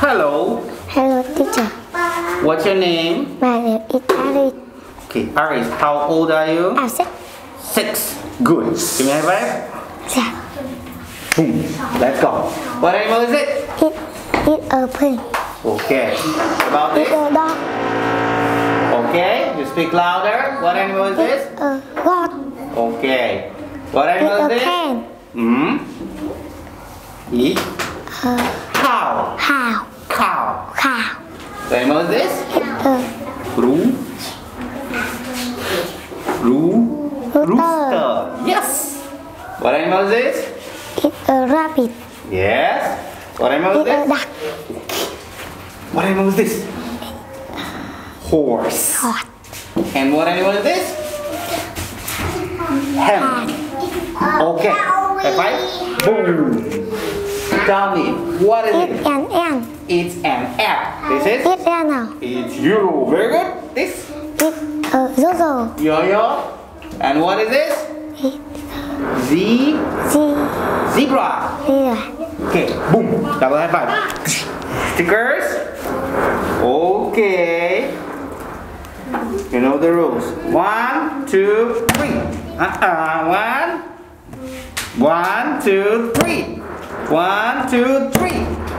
Hello. Hello, teacher. What's your name? My name is Alice. Okay, Aris, how old are you? I'm 6. 6. Good. Give me a high five. Yeah. Boom. Let's go. What animal is it? It's a pig. Okay. About It's this? a dog. Okay. You speak louder. What animal is this? It's a goat. Okay. What animal It's is a this? pen. Eat. Cow. Cow. Cow. Cow. What animal is this? It's a Rooster. Yes. What animal is this? It's a rabbit. Yes. What animal is It's a this? duck. What animal is this? Horse. Horse. And what animal is this? Hen. Okay. High five. Boom. Tell me, what is It's it? an ant. It's an ant. This is? It's an It's you. Very good. This? It's a zozo. Yo-yo. And what is this? It's Zebra. zebra. Okay. Boom. Double high five. Stickers. Okay. You know the rules. 1, 2, 3. 1, 2, 3. 1, 2, 3.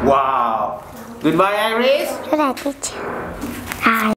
Wow. Goodbye, Iris. Good night, teacher. Bye.